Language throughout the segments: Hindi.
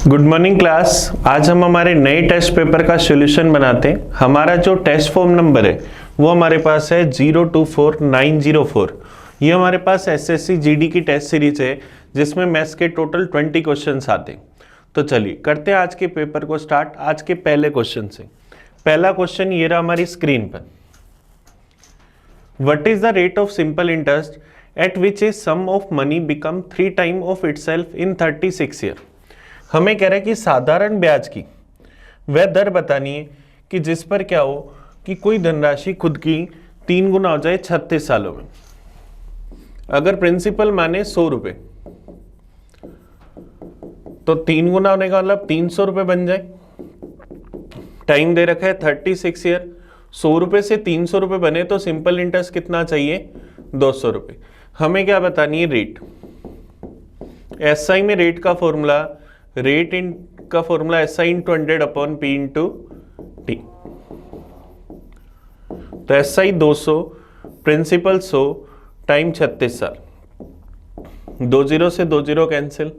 Good morning class. आज हम हमारे नए टेस्ट पेपर का सॉल्यूशन बनाते हैं। हमारा जो टेस्ट फॉर्म नंबर है वो हमारे पास है 024904। ये हमारे पास एसएससी जीडी की टेस्ट सीरीज है जिसमें मैथ्स के टोटल 20 क्वेश्चंस आते हैं। तो चलिए करते हैं आज के पेपर को स्टार्ट। आज के पहले क्वेश्चन से। पहला क्वेश्चन ये रहा हमारी स्क्रीन पर। What is the rate of simple interest at which a sum of money become 3 time of itself in 36 year. हमें कह रहा है कि साधारण ब्याज की वह दर बतानी है कि जिस पर क्या हो कि कोई धनराशि खुद की 3 गुना हो जाए 36 सालों में। अगर प्रिंसिपल माने 100 रुपए तो 3 गुना होने का मतलब 300 रुपए बन जाए। टाइम दे रखा है 36 ईयर। 100 रुपए से 300 रुपए बने तो सिंपल इंटरेस्ट कितना चाहिए? 200 रुपए। हमें क्या बतानी है? रेट। एसआई में रेट का formula SI into 100 upon P into T. तो SI 200, प्रिंसिपल 100 टाइम 36 साल। 20 से 20 कैंसिल,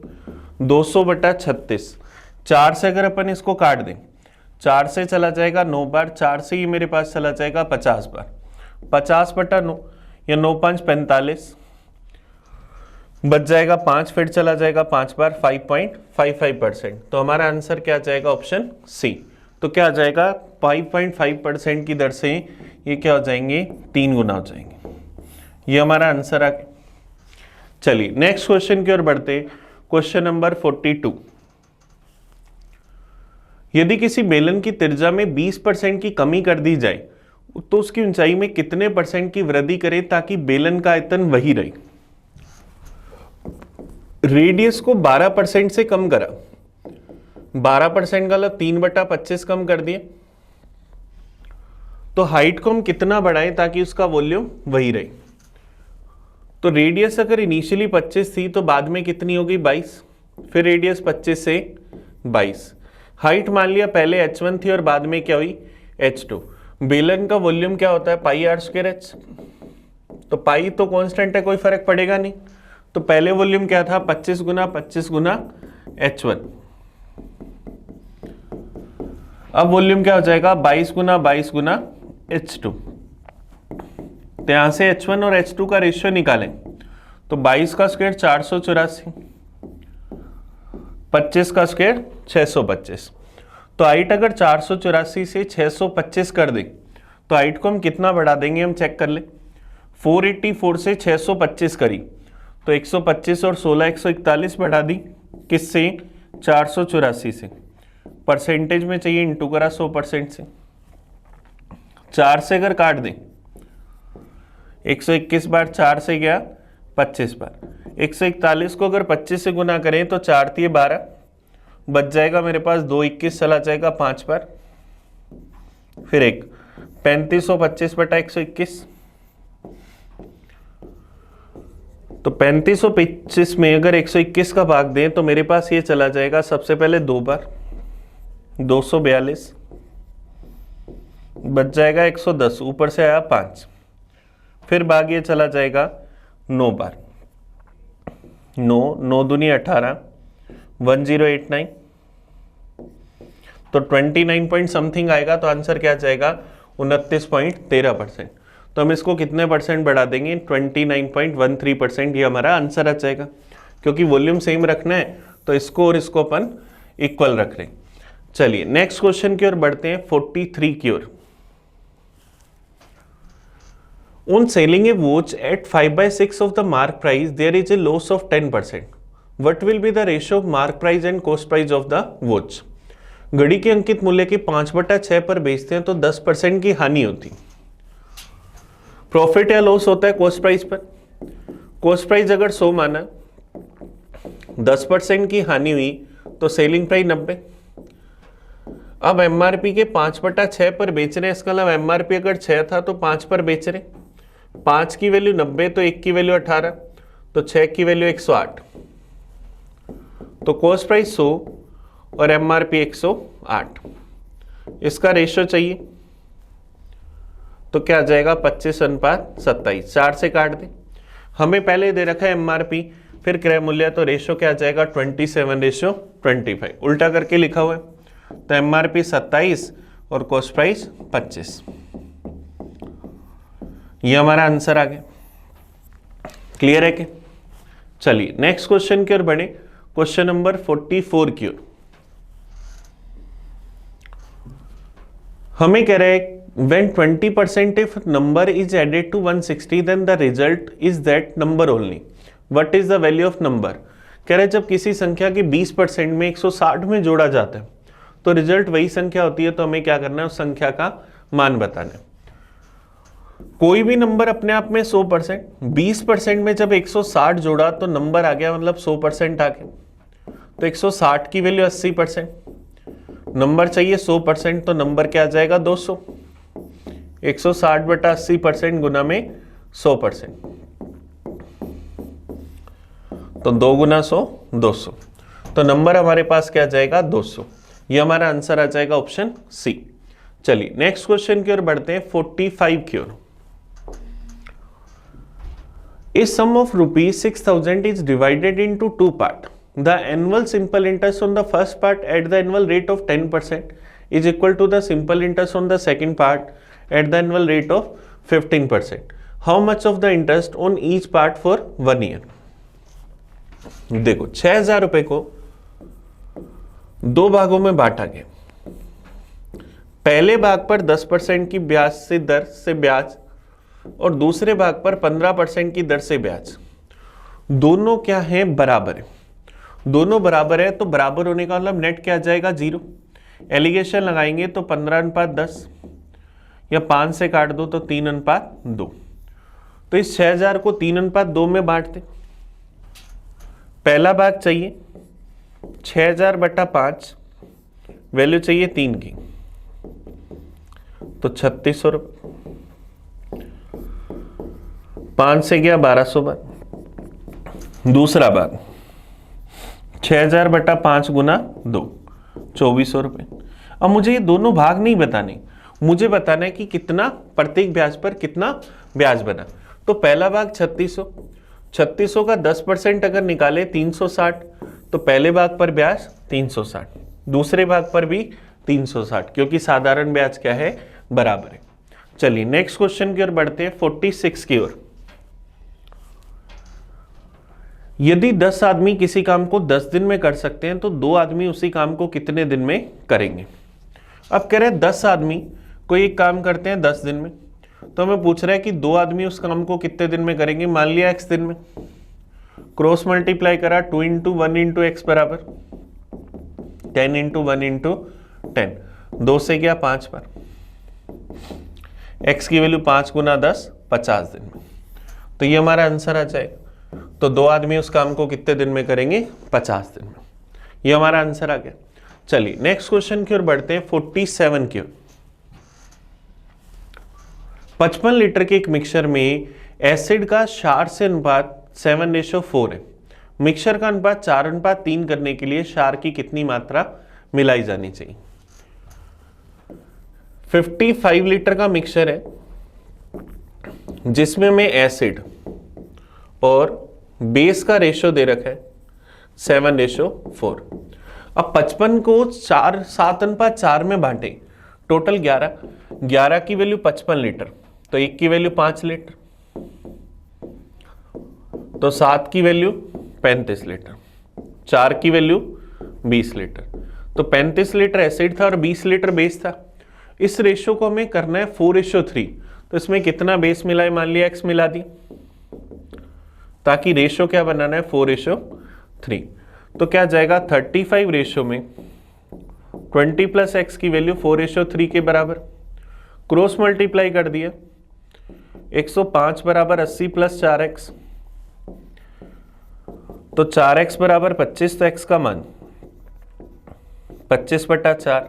200 बटा 36। 4 से अगर अपन इसको काट दें, 4 से चला जाएगा 9 बार, 4 से ही मेरे पास चला जाएगा 50 बार। 50 बटा 9 या 9 5 45, बच जाएगा 5, फिर चला जाएगा 5 बार, 5.55%। तो हमारा आंसर क्या आ जाएगा? Option C. तो क्या आ जाएगा? 5.5% की दर से ये क्या हो जाएंगे? 3 गुना हो जाएंगे। ये हमारा आंसर आ गया। चलिए नेक्स्ट क्वेश्चन की ओर बढ़ते। Question number 42। यदि किसी बेलन की त्रिज्या में 20% की कमी कर दी जाए तो उसकी ऊंचाई में कितने % की वृद्धि करें ताकि बेलन का आयतन वही रहे? रेडियस को 12% से कम करा। 12% का मतलब 3/25 कम कर दिए। तो हाइट को हम कितना बढ़ाएं ताकि उसका वॉल्यूम वही रहे? तो रेडियस अगर इनिशियली 25 थी तो बाद में कितनी होगी? 22। फिर रेडियस 25 से 22। हाइट मान लिया पहले h1 थी और बाद में क्या हुई? h2। बेलन का वॉल्यूम क्या होता है? पाई r स्क्वायर h। तो पाई तो कांस्टेंट है, कोई फर्क पड़ेगा नहीं। तो पहले वॉल्यूम क्या था? 25 गुना 25 गुना h1। अब वॉल्यूम क्या हो जाएगा? 22 गुना 22 गुना h2। तो यहां से h1 और h2 का रेशियो निकालें तो 22 का स्क्वायर 484, 25 का स्क्वायर 625। तो हाइट अगर 484 से 625 कर दें तो हाइट को हम कितना बढ़ा देंगे? हम चेक कर लें। 484 से 625 करी तो 125 और 16 141 बढ़ा दी। किससे? 484 से। परसेंटेज में चाहिए, इंटू करा 100% से। 4 से अगर काट दें 121 बार, 4 से गया 25 बार। 141 को अगर 25 से गुना करें तो 4 × 12 बच जाएगा मेरे पास 2 21 चला जाएगा 5 बार, फिर एक 3525 बटा 121। तो 3525 में अगर 121 का भाग दें तो मेरे पास ये चला जाएगा सबसे पहले 2 बार, 242 बच जाएगा 110, ऊपर से आया 5, फिर भाग ये चला जाएगा 9 बार। 9 9 दूनी 18, 1089। तो 29 पॉइंट समथिंग आएगा। तो आंसर क्या जाएगा? 29.13%। तो हम इसको कितने % बढ़ा देंगे? 29.13%। ये हमारा आंसर आ जाएगा। क्योंकि वॉल्यूम सेम रखना है तो इसको और इसको अपन इक्वल रख रहे हैं। चलिए नेक्स्ट क्वेश्चन की ओर बढ़ते हैं, 43 की ओर। On selling a watch at 5/6 of the mark price there is a loss of 10%। What will be the ratio of mark price and cost price of the watch? घड़ी के अंकित मूल्य के 5/6 पर बेचते हैं तो 10% की हानि होती। प्रॉफिट या लॉस होता है कॉस्ट प्राइस पर। कॉस्ट प्राइस अगर 100 माना, 10% की हानि हुई तो सेलिंग प्राइस 90। अब एमआरपी के 5/6 पर बेच रहे हैं, इसका मतलब एमआरपी अगर 6 था तो 5 पर बेच रहे। 5 की वैल्यू 90 तो 1 की वैल्यू 18 तो 6 की वैल्यू 108। तो कॉस्ट प्राइस 100 और एमआरपी 108। इसका रेशियो चाहिए तो क्या आ जाएगा? 25:27। 4 से काट दें। हमें पहले दे रखा है एमआरपी फिर क्रय मूल्य, तो रेशो क्या आ जाएगा 27:25, उल्टा करके लिखा हुआ है। तो एमआरपी 27 और कॉस्ट प्राइस 25, ये हमारा आंसर आ गया। क्लियर है कि? चलिए नेक्स्ट क्वेश्चन की ओर बढ़े, क्वेश्चन नंबर 44 की ओर। हमें कह रहा है when 20% if number is added to 160 then the result is that number only. What is the value of number? कह रहे जब किसी संख्या की 20% में 160 में जोड़ा जाता है तो रिजल्ट वही संख्या होती है, तो हमें क्या करना है, उस संख्या का मान बताना है। कोई भी नंबर अपने आप में 100%, 20% में जब 160 जोड़ा तो नंबर आ गया, मतलब 100% आ गया। तो 160 की वैल्यू 80%, नंबर चाहिए 100%, तो नंबर क्या आ जाएगा 200। 160/80% गुना में 100%, तो 2 गुना 100 200, तो नंबर हमारे पास क्या आ जाएगा 200। ये हमारा आंसर आ जाएगा ऑप्शन सी। चलिए नेक्स्ट क्वेश्चन की ओर बढ़ते हैं 45 की ओर। A sum of ₹6,000 is divided into 2 parts. The annual simple interest on the first part at the annual rate of 10% is equal to the simple interest on the second part at the annual rate of 15%. How much of the interest on each part for 1 year? देखो 6,000 रुपए को 2 भागों में बांटा गया। पहले भाग पर 10% की ब्याज से दर से ब्याज और दूसरे भाग पर 15% की दर से ब्याज, दोनों क्या है, बराबर है। दोनों बराबर है तो बराबर होने का मतलब नेट क्या आ जाएगा 0। एलिगेशन लगाएंगे तो 15:10 या 5 से काट दो तो 3:2। तो इस 6,000 को 3:2 में बांटते। पहला भाग चाहिए 6,000/5, वैल्यू चाहिए 3 की, तो 3600 रुपये। 5 से गया 1200 बार। दूसरा भाग 6,000/5 गुना 2, 2400 रुपये। अब मुझे ये दोनों भाग नहीं बताने, मुझे बताना है कि कितना प्रत्येक ब्याज पर कितना ब्याज बना। तो पहला भाग 3600 का 10% अगर निकाले 360, तो पहले भाग पर ब्याज 360, दूसरे भाग पर भी 360, क्योंकि साधारण ब्याज क्या है, बराबर है। चलिए नेक्स्ट क्वेश्चन की ओर बढ़ते हैं 46 की ओर। यदि 10 आदमी किसी काम को 10 दिन में कर सकते हैं तो 2 आदमी उसी काम को कितने दिन में करेंगे? अब कह रहे हैं 10 आदमी कोई एक काम करते हैं 10 दिन में, तो हमें पूछ रहा है कि 2 आदमी उस काम को कितने दिन में करेंगे। मान लिया x दिन में, क्रॉस मल्टीप्लाई करा 2 × 1 × x बराबर 10 × 1 × 10, 2 से गया 5 बार। x की वैल्यू 5 गुना 10, 50 दिन में, तो ये हमारा आंसर आ जाएगा। तो 2 आदमी उस काम को कितने दिन में करेंगे, 50 दिन में। ये हमारा आंसर आ गया। चलिए नेक्स्ट क्वेश्चन की ओर बढ़ते हैं 47 की ओर। 55 लीटर के एक मिक्सचर में एसिड का क्षार से अनुपात 7:4 है। मिक्सचर का अनुपात 4:3 करने के लिए क्षार की कितनी मात्रा मिलाई जानी चाहिए? 55 लीटर का मिक्सचर है जिसमें मैं एसिड और बेस का रेशो दे रखा है 7:4। अब 55 को 7:4 में बांटे, टोटल 11 की वैल्यू 55 लीटर, तो 1 की वैल्यू 5 लीटर, तो 7 की वैल्यू 35 लीटर, 4 की वैल्यू 20 लीटर। तो 35 लीटर एसिड था और 20 लीटर बेस था। इस रेशो को हमें करना है 4:3, तो इसमें कितना बेस मिला है, मान लिया x मिला दी, ताकि रेशो क्या बनाना है 4:3। तो क्या जाएगा 35 रेशो में 20 + x की वैल्यू 4:3 के बराबर, क्रॉस मल्टीप्लाई कर दिया 105 बराबर 80 + 4x, तो 4x बराबर 25, तो x का मान 25/4,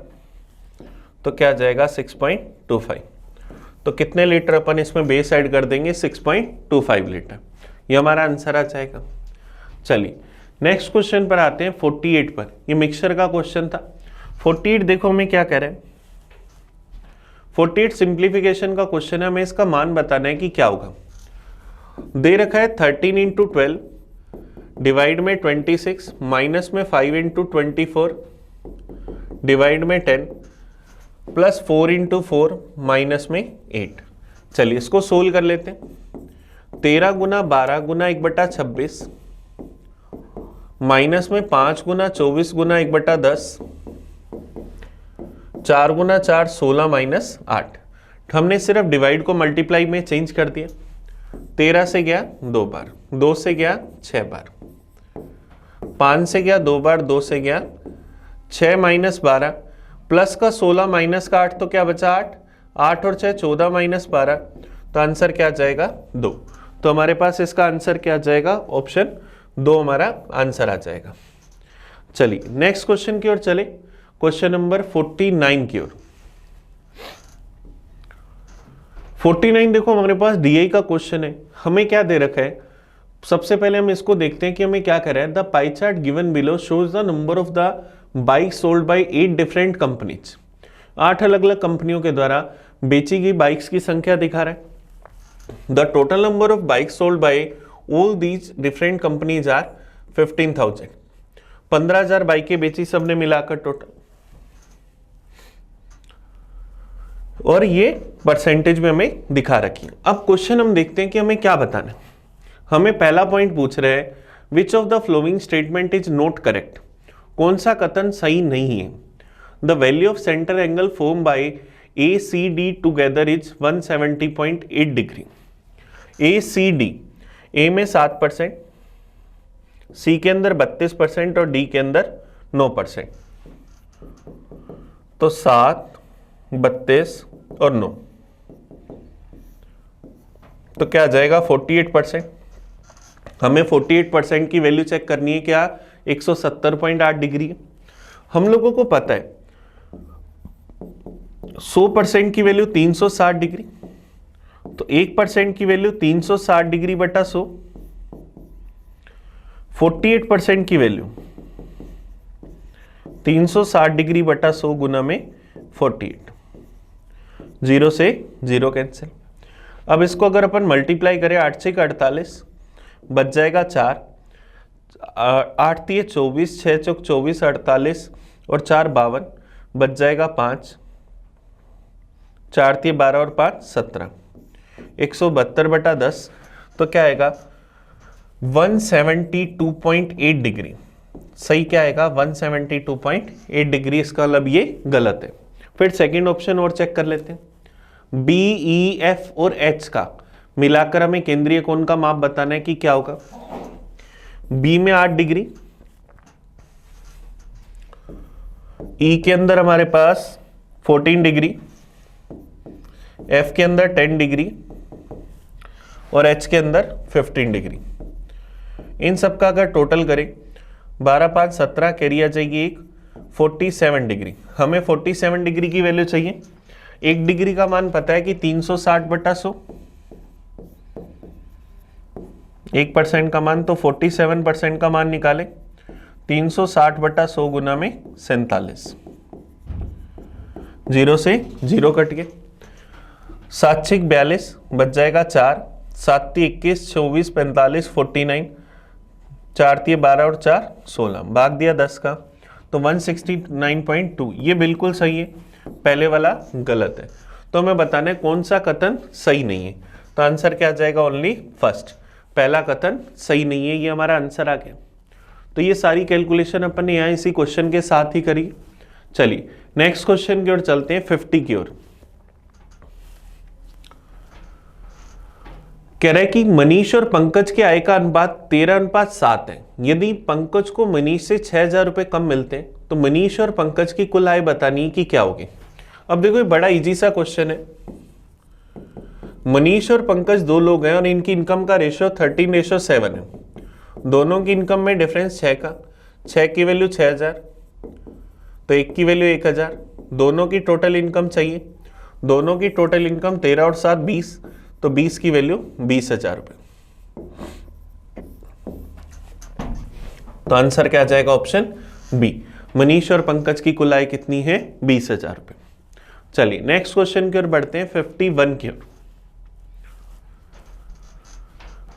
तो क्या जाएगा 6.25। तो कितने लीटर अपन इसमें बेस ऐड कर देंगे, 6.25 लीटर। ये हमारा आंसर आ जाएगा। चलिए नेक्स्ट क्वेश्चन पर आते हैं 48 पर। ये मिक्सचर का क्वेश्चन था। 48 देखो हमें क्या कह रहे हैं, 48 सिंप्लीफिकेशन का क्वेश्चन है। हमें इसका मान बताना है कि क्या होगा। दे रखा है 13 × 12 डिवाइड में 26, माइनस में 5 इंटू 24, डिवाइड में 10, प्लस 4 इंटू 4, माइनस में 8। चलिए इसको सोल्व कर लेते हैं। 13 गुना 12 गुना 1/26, माइनस में 5 गुना 24 गुना 1/10, 4 गुना 4 16 माइनस 8। हमने सिर्फ डिवाइड को मल्टीप्लाई में चेंज कर दिया। 13 से गया 2 बार, 2 से गया 6 बार, 5 से गया 2 बार, 2 से गया 6 माइनस 12, प्लस का 16 माइनस का 8, तो क्या बचा 8, 8 और 6 14 माइनस 12, तो आंसर क्या आ जाएगा 2। तो हमारे पास इसका आंसर क्या आ जाएगा, ऑप्शन 2 हमारा आंसर आ जाएगा। चलिए नेक्स्ट क्वेश्चन की ओर चले, क्वेश्चन नंबर 49 की ओर। 49 देखो हमारे पास डीआई का क्वेश्चन है, हमें क्या दे रखा है। सबसे पहले हम इसको देखते हैं कि हमें क्या कर रहा है। The pie chart given below shows the number of the bike sold bye 8 different companies. 8 अलग अलग कंपनियों के द्वारा बेची गई बाइक्स की संख्या दिखा रहा है। The total number of bike sold by all these different companies are 15,000। 15,000 बाइकें बेची सबने मिलाकर टोटल, और ये परसेंटेज में हमें दिखा रखी है। अब क्वेश्चन हम देखते हैं कि हमें क्या बताना है। हमें पहला पॉइंट पूछ रहे हैं, which of the following statement is not correct. कौन सा कथन सही नहीं है। The value of centre angle form by A C D together is 170.8 degree. A C D, A में 7%, सी के अंदर 32% और डी के अंदर 9%। तो 7, 32 और 9, तो क्या आ जाएगा 48%। हमें 48% की वैल्यू चेक करनी है, क्या 170.8 डिग्री है। हम लोगों को पता है 100% की वैल्यू 360 डिग्री, तो 1% की वैल्यू 360 डिग्री बटा 100। 48% की वैल्यू 360 डिग्री बटा 100 गुना में 48, 0 से 0 कैंसिल। अब इसको अगर अपन मल्टीप्लाई करें, 8 से 48, बच जाएगा 4, 8 3 24, 6 चौक 24, 48 और 4 52, बच जाएगा 5, 4 3 12 और 5 17, 172 बटा 10, तो क्या आएगा 172.8 डिग्री। सही क्या आएगा 172.8 डिग्री। इसका मतलब ये गलत है। फिर सेकंड ऑप्शन और चेक कर लेते हैं। बी, ई, एफ और एच का मिलाकर हमें केंद्रीय कोण का माप बताना है कि क्या होगा। बी में 8 डिग्री, ई के अंदर हमारे पास 14 डिग्री, एफ के अंदर 10 डिग्री और एच के अंदर 15 डिग्री। इन सब का अगर टोटल करें 12 5 17, कैरी आ जाएगी एक 47 डिग्री। हमें 47 डिग्री की वैल्यू चाहिए। 1 डिग्री का मान पता है कि 360 बटा 100, 1% का मान, तो 47% का मान निकाले 360 बटा 100 गुना में 47, 0 से 0 कट गए। 7 6 42, बच जाएगा 4, 7 3 21, 24 45 49, 4 3 12 और 4 16, भाग दिया 10 का, तो 169.2। ये बिल्कुल सही है, पहले वाला गलत है। तो हमें बताना है कौन सा कथन सही नहीं है। तो आंसर क्या आ जाएगा, ओनली फर्स्ट, पहला कथन सही नहीं है, ये हमारा आंसर आ गया। तो ये सारी कैलकुलेशन अपन ने यहाँ इसी क्वेश्चन के साथ ही करी। चलिए नेक्स्ट क्वेश्चन की ओर चलते हैं, 50 की ओर। कह रहा है कि मनीष और पंकज के आय का अनुपात 13:7 है। यदि पंकज को मनीष से 6,000 रुपए कम मिलते हैं तो मनीष और पंकज की कुल आय बतानी है कि क्या होगी। अब देखो ये बड़ा इजी सा क्वेश्चन है। मनीष और पंकज दो लोग हैं और इनकी इनकम का रेशियो 13:7 है। दोनों की इनकम में डिफरेंस 6 का, 6 की वैल्यू 6,000, तो 1 की वैल्यू 1,000। दोनों की टोटल इनकम चाहिए, दोनों की टोटल इनकम 13 और 7 20, तो 20 की वैल्यू 20,000 रुपए। तो आंसर क्या आ जाएगा, ऑप्शन बी, मनीष और पंकज की कुल आय कितनी है, 20,000 रुपए। चलिए नेक्स्ट क्वेश्चन की ओर बढ़ते हैं, 51 की ओर।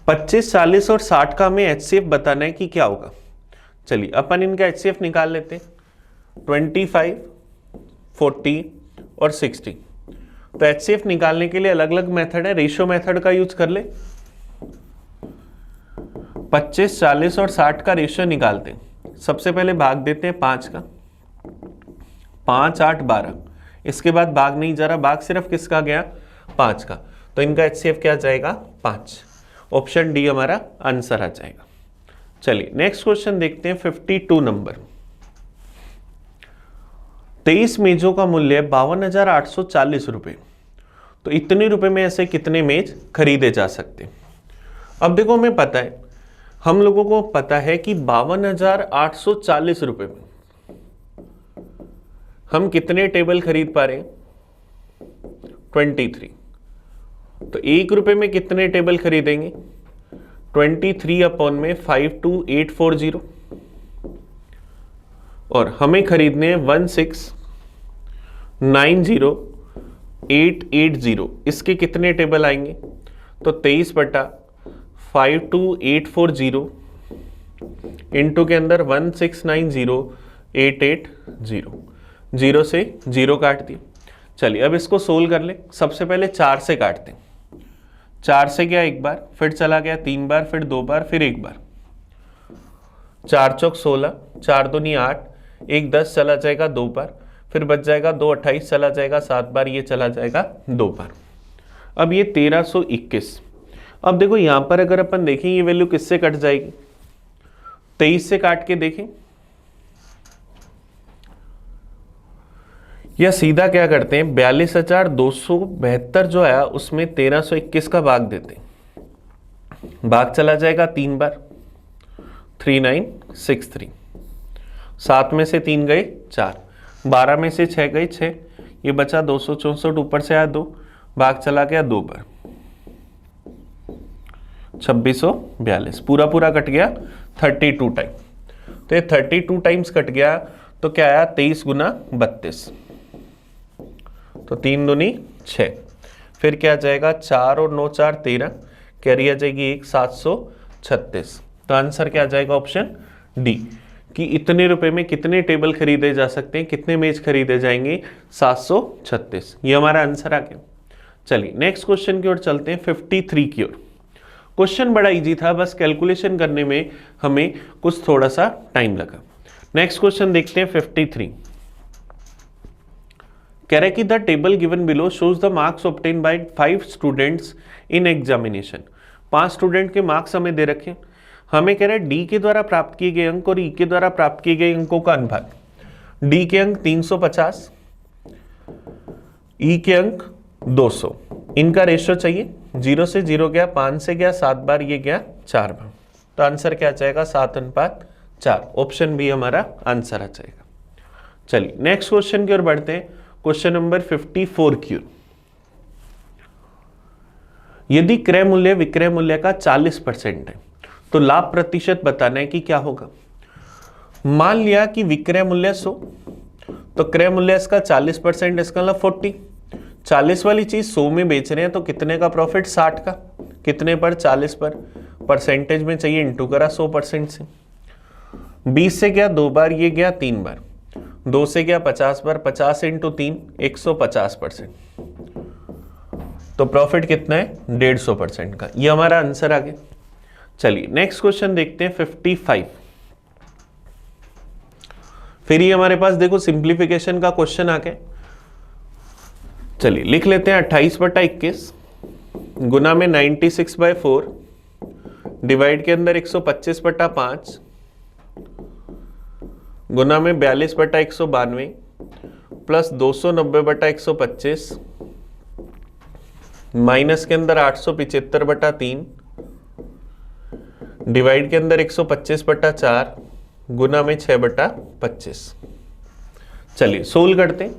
25, 40 और 60 का हमें HCF बताना है कि क्या होगा। चलिए अपन इनका HCF निकाल लेते हैं, 25, 40 और 60। तो HCF निकालने के लिए अलग अलग मेथड है, रेशियो मेथड का यूज कर ले। 25, 40 और 60 का रेशियो निकालते हैं। सबसे पहले भाग देते हैं 5 का, 5, 8, 12। इसके बाद भाग नहीं जा रहा, भाग सिर्फ किसका गया, 5 का। तो इनका HCF क्या जाएगा, 5। ऑप्शन डी हमारा आंसर आ जाएगा। चलिए नेक्स्ट क्वेश्चन देखते हैं, 52 नंबर। 23 मेजों का मूल्य 52,840 रुपए। तो इतने रुपए में ऐसे कितने मेज खरीदे जा सकते हैं। अब देखो हमें पता है, हम लोगों को पता है कि 52,840 रुपए में हम कितने टेबल खरीद पा रहे हैं, 23। तो 1 रुपए में कितने टेबल खरीदेंगे, 23 अपॉन में 52840। और हमें खरीदने हैं 16,90,880। इसके कितने टेबल आएंगे, तो 23 बटा 52840 इंटू के अंदर 16,90,880, 0 से 0 काट दिए। चलिए अब इसको सोल्व कर ले। सबसे पहले 4 से काटते हैं। 4 से गया एक बार, फिर चला गया 3 बार, फिर 2 बार, फिर 1 बार। 4 चौक 16, 4 दूनी 8, 1 10 चला जाएगा 2 बार, फिर बच जाएगा 2 28 चला जाएगा 7 बार, ये चला जाएगा 2 बार। अब ये 1321। अब देखो यहां पर अगर अपन देखें ये वैल्यू किससे कट जाएगी, 23 से काट के देखें, या सीधा क्या करते हैं, 42,272 जो आया उसमें 1321 का भाग देते हैं। भाग चला जाएगा 3 बार, 3963। 7 में से 3 गए 4, 12 में से 6 गए 6, ये बचा 264, ऊपर से आया 2, भाग चला गया 2 बार, 2642। पूरा पूरा कट गया 32 टाइम। तो ये 32 टाइम्स कट गया, तो क्या आया, 23 गुना 32, तो 3 दूनी 6। फिर क्या जाएगा, 4 और 9 4 13, कैरी आ जाएगी 1, 736। तो आंसर क्या आ जाएगा, ऑप्शन डी, कि इतने रुपए में कितने टेबल खरीदे जा सकते हैं, कितने मेज खरीदे जाएंगे, 736। ये हमारा आंसर आ गया। चलिए नेक्स्ट क्वेश्चन की ओर चलते हैं, 53 की ओर। क्वेश्चन बड़ा इजी था, बस कैलकुलेशन करने में हमें कुछ थोड़ा सा टाइम लगा। नेक्स्ट क्वेश्चन देखते हैं 53। कह रहा है कि the table given below shows the marks obtain bye 5 students in examination. 5 student के मार्क्स हमें दे रखे, हमें कह रहा है डी के द्वारा प्राप्त किए गए अंक और ई के द्वारा प्राप्त किए गए अंकों का अनुपात। डी के अंक 350, ई के अंक 200, इनका रेशियो चाहिए। 0 से 0 गया, 5 से गया 7 बार, ये गया 4 बार। तो आंसर क्या जाएगा, 7:4। ऑप्शन बी हमारा आंसर आ जाएगा। चलिए नेक्स्ट क्वेश्चन की ओर बढ़ते हैं, क्वेश्चन नंबर 54 की ओर। यदि क्रय मूल्य विक्रय मूल्य का 40% है तो लाभ प्रतिशत बताना है कि क्या होगा। मान लिया कि विक्रय मूल्य 100, तो क्रय मूल्य इसका 40%, इसका मतलब 40। 40 वाली चीज 100 में बेच रहे हैं, तो कितने का प्रॉफिट, 60 का। कितने पर, 40 पर। परसेंटेज में चाहिए, इंटू करा 100% से। 20 से गया 2 बार, ये गया 3 बार। 2 से गया 50 बार, 50 इंटू 3, 150%। तो प्रॉफिट कितना है, 150% का। ये हमारा आंसर आ गया। चलिए नेक्स्ट क्वेश्चन देखते हैं 55। फिर ये हमारे पास देखो सिंप्लीफिकेशन का क्वेश्चन आ गया। चलिए लिख लेते हैं 28/21 गुना में 96/4 डिवाइड के अंदर 125/5 गुना में 42/192 प्लस 290/125 माइनस के अंदर 875/3 डिवाइड के अंदर 125/4 गुना में 6/25। चलिए सोल्व करते हैं।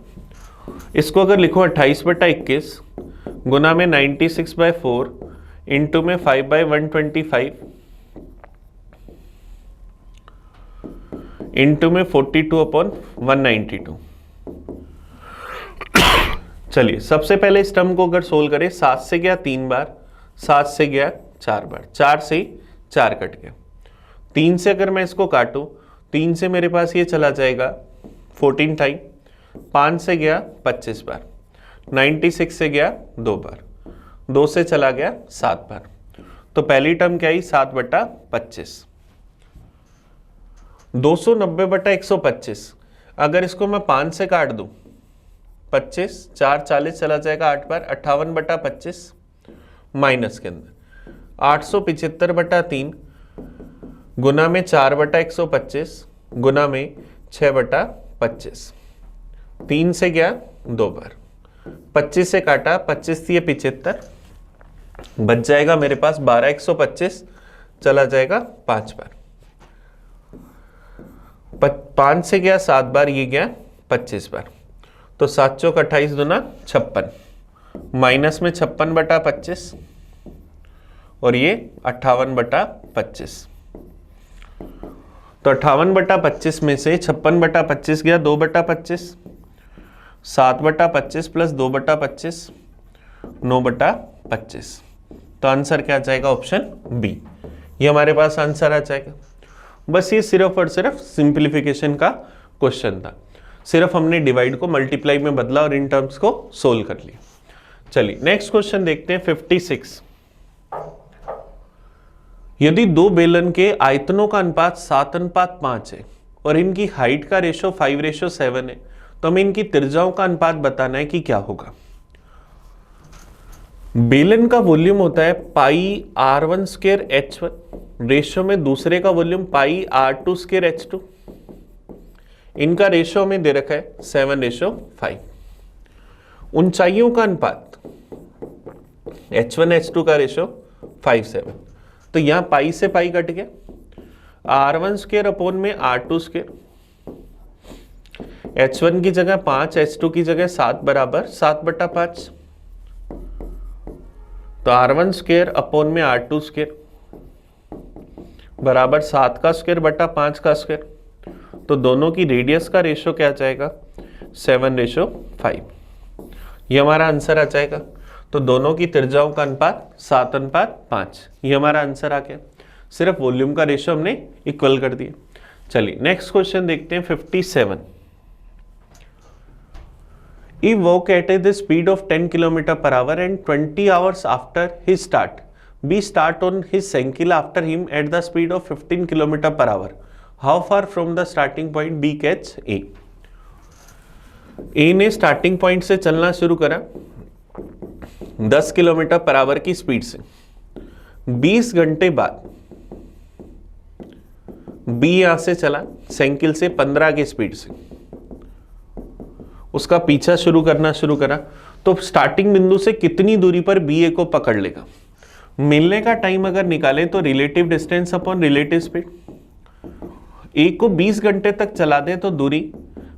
इसको अगर लिखो 28/21 गुना में 96/4 इंटू में 5/125 इंटू में 42/192। चलिए सबसे पहले इस टर्म को अगर सोल्व करें, 7 से गया 3 बार, 7 से गया 4 बार, 4 से 4 कट गया। 3 से अगर मैं इसको काटूं, 3 से मेरे पास ये चला जाएगा 14 टाइम, 5 से गया 25 बार, 96 से गया 2 बार, 2 से चला गया 7 बार। तो पहली टर्म क्या आई 7/25। 290/125, अगर इसको मैं 5 से काट दूं, 25, 4 40 चला जाएगा 8 बार, 58/25 माइनस के अंदर 875/3 गुना में 4/125 गुना में 6/25। 3 से गया 2 बार, 25 से काटा, 25 थी 75, बच जाएगा मेरे पास 12/125 चला जाएगा 5 बार। 5 से गया 7 बार, ये गया 25 बार। तो 7 चौक 28 दूना 56, माइनस में 56/25 और ये 58/25। तो 58/25 में से 56/25 गया 2/25, 7/25 प्लस 2/25 9/25। तो आंसर क्या आ जाएगा? Option B. ये हमारे पास आंसर आ जाएगा। बस ये सिर्फ और सिर्फ सिंप्लीफिकेशन का क्वेश्चन था, सिर्फ हमने डिवाइड को मल्टीप्लाई में बदला और इन टर्म्स को सोल्व कर लिया। चलिए नेक्स्ट क्वेश्चन देखते हैं 56। यदि दो बेलन के आयतनों का अनुपात 7:5 है और इनकी हाइट का रेशो 5:7 है, तो हमें इनकी त्रिज्याओं का अनुपात बताना है कि क्या होगा। बेलन का वॉल्यूम होता है πr1² h1, रेशो में दूसरे का वॉल्यूम πr2² h2। इनका रेशो में दे रखा है 7:5। ऊंचाइयों का अनुपात h1 h2 का रेशो 5:7, तो यहां पाई से पाई कट गया, r1² अपॉन में r2², h1 की जगह 5, h2 की जगह 7 बराबर 7/5। तो r1² अपॉन में r2² बराबर 7 का स्क्वायर बटा 5 का स्क्वायर। तो दोनों की रेडियस का रेशो क्या आ जाएगा? 7:5। ये हमारा आंसर आ जाएगा। तो दोनों की त्रिज्याओं का अनुपात 7:5, ये हमारा आंसर आ गया। सिर्फ वॉल्यूम का रेशो हमने इक्वल कर दिया। चलिए नेक्स्ट क्वेश्चन देखते हैं 57। He walked at the speed of 10 km/h and 20 hours after his start. B start on his cycle after him at the speed of 15 km/h. How far from the starting point B catch A? A ने स्टार्टिंग पॉइंट से चलना शुरू करा 10 km/h की स्पीड से। 20 घंटे बाद B यहां से चला साइकिल से 15 की स्पीड से, उसका पीछा शुरू करा। तो स्टार्टिंग बिंदु से कितनी दूरी पर बी ए को पकड़ लेगा? मिलने का टाइम अगर निकालें तो relative distance upon relative speed. A को 20 घंटे तक चला दें तो दूरी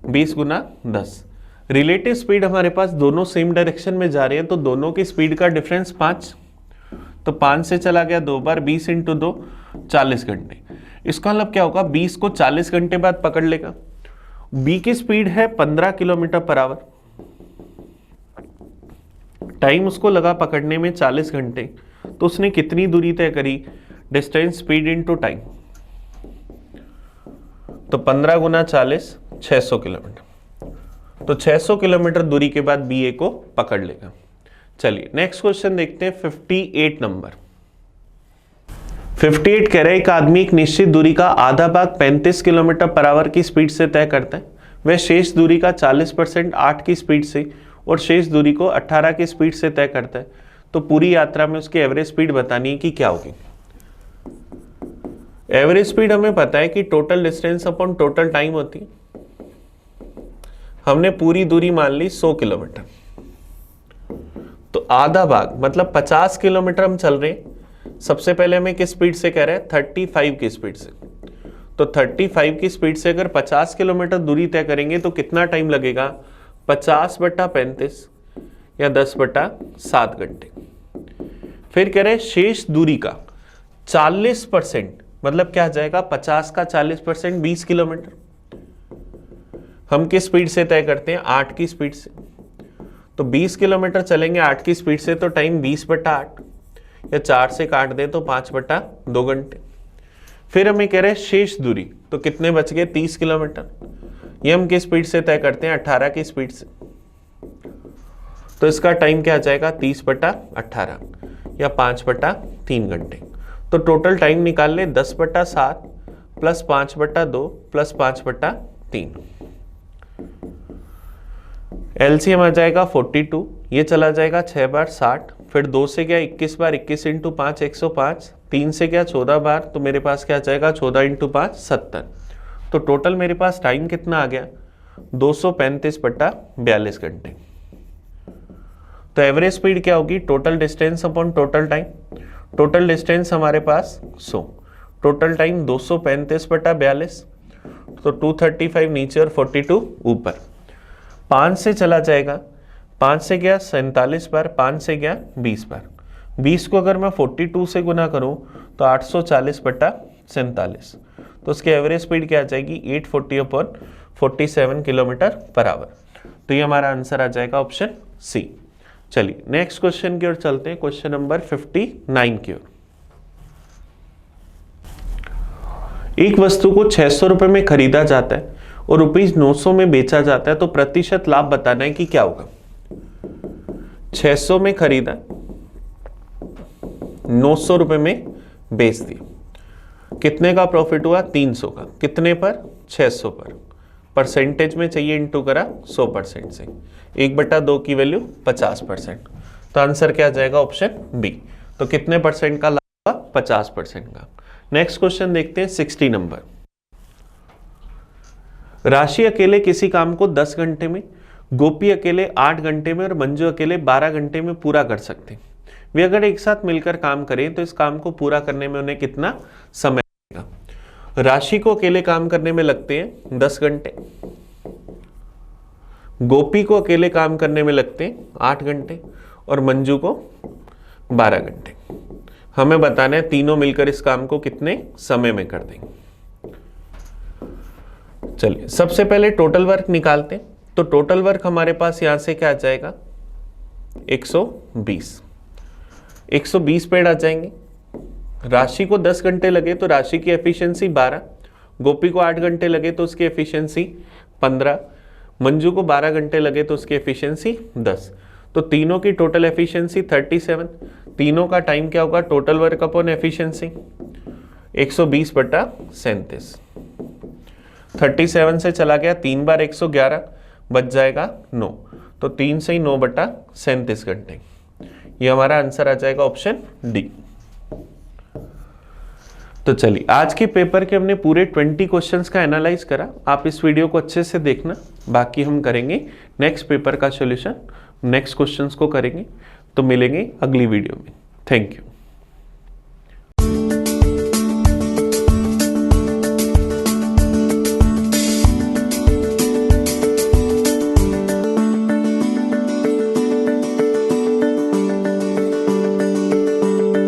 20 गुना 10। रिलेटिव स्पीड हमारे पास दोनों सेम डायरेक्शन में जा रही है, तो दोनों की स्पीड का डिफरेंस 5। तो 5 से चला गया 2 बार, 20 × 2 40 घंटे। इसका मतलब क्या होगा? 20 को 40 घंटे बाद पकड़ लेगा। बी की स्पीड है 15 km/h, टाइम उसको लगा पकड़ने में 40 घंटे, तो उसने कितनी दूरी तय करी? Distance speed into time. तो 15 गुना 40 600 किलोमीटर। तो 600 किलोमीटर दूरी के बाद बी ए को पकड़ लेगा। चलिए नेक्स्ट क्वेश्चन देखते हैं 58 नंबर। 58 कह रहा है एक आदमी एक निश्चित दूरी का आधा भाग 35 km/h की स्पीड से तय करता है। वह शेष दूरी का 40% 8 की स्पीड से और शेष दूरी को 18 की स्पीड से तय करता है। तो पूरी यात्रा में उसकी एवरेज स्पीड बतानी है कि क्या होगी। एवरेज स्पीड हमें पता है कि total distance upon total time होती है। हमने पूरी दूरी मान ली 100 किलोमीटर, तो आधा भाग मतलब 50 किलोमीटर हम चल रहे हैं। सबसे पहले हमें किस स्पीड से कह रहे हैं? 35 की स्पीड से। तो 35 की स्पीड से अगर 50 किलोमीटर दूरी तय करेंगे तो कितना टाइम लगेगा? 50/35 या 10/7 घंटे। फिर कह रहे हैं शेष दूरी का 40%, मतलब क्या जाएगा? 50 का 40% 20 किलोमीटर। हम किस स्पीड से तय करते हैं? 8 की स्पीड से। तो 20 किलोमीटर चलेंगे 8 की स्पीड से, तो टाइम 20/8। या 4 से काट दें तो 5/2 घंटे। फिर हमें कह रहे हैं शेष दूरी, तो कितने बच गए 30 किलोमीटर। ये हम किस स्पीड से तय करते हैं 18 की स्पीड से, तो इसका टाइम क्या आ जाएगा 30/18 या 5/3 घंटे। तो टोटल टाइम निकाल ले 10/7 प्लस 5/2 प्लस 5/3। एलसीएम आ जाएगा 42, ये चला जाएगा 6 बार 60, फिर 2 से गया 21 बार, 21 × 5 105, 3 से गया 14 बार, तो मेरे पास क्या आ जाएगा 14 × 5 70। तो टोटल मेरे पास टाइम कितना आ गया 235/42 घंटे। तो एवरेज स्पीड क्या होगी total distance upon total time. Total distance हमारे पास 100, टोटल टाइम 235/42, तो 235 नीचे और 42 ऊपर। 5 से चला जाएगा, 5 से गया 47 बार, 5 से गया 20 बार। 20 को अगर मैं 42 से गुना करूं तो 840/47, तो उसकी एवरेज स्पीड क्या आ जाएगी 840/47 किलोमीटर पर आवर। तो ये हमारा आंसर आ जाएगा ऑप्शन सी। चलिए नेक्स्ट क्वेश्चन की ओर चलते हैं, क्वेश्चन नंबर 59 की ओर। एक वस्तु को 600 रुपए में खरीदा जाता है और ₹900 में बेचा जाता है, तो प्रतिशत लाभ बताना है कि क्या होगा। 600 में खरीदा, 900 रुपए में बेच दिया, कितने का प्रॉफिट हुआ 300 का, कितने पर 600 पर। परसेंटेज में चाहिए इंटू करा 100% से, 1/2 की वैल्यू 50%। तो आंसर क्या आ जाएगा ऑप्शन बी। तो कितने परसेंट का लाभ हुआ 50% का। नेक्स्ट क्वेश्चन देखते हैं 60 नंबर। राशि अकेले किसी काम को 10 घंटे में, गोपी अकेले 8 घंटे में और मंजू अकेले 12 घंटे में पूरा कर सकते हैं। वे अगर एक साथ मिलकर काम करें तो इस काम को पूरा करने में उन्हें कितना समय लगेगा। राशि को अकेले काम करने में लगते हैं 10 घंटे, गोपी को अकेले काम करने में लगते हैं 8 घंटे और मंजू को 12 घंटे। हमें बताना है तीनों मिलकर इस काम को कितने समय में कर देंगे। चलिए सबसे पहले टोटल वर्क निकालते हैं। तो टोटल वर्क हमारे पास यहां से क्या आ जाएगा 120 पेड़ आ जाएंगे। राशि को 10 घंटे लगे तो राशि की एफिशिएंसी 12, गोपी को 8 घंटे लगे तो उसकी एफिशिएंसी 15, मंजू को 12 घंटे लगे तो उसकी एफिशिएंसी 10। तो तीनों की टोटल एफिशिएंसी 37। तीनों का टाइम क्या होगा टोटल वर्क अपॉन एफिशिएंसी 120/37। 37 से चला गया 3 बार 111, बच जाएगा 9, तो 3 से ही 9/37 घंटे। ये हमारा आंसर आ जाएगा ऑप्शन डी। तो चलिए आज के पेपर के हमने पूरे 20 क्वेश्चंस का एनालाइज करा। आप इस वीडियो को अच्छे से देखना, बाकी हम करेंगे नेक्स्ट पेपर का सॉल्यूशन, नेक्स्ट क्वेश्चंस को करेंगे। तो मिलेंगे अगली वीडियो में। Thank you.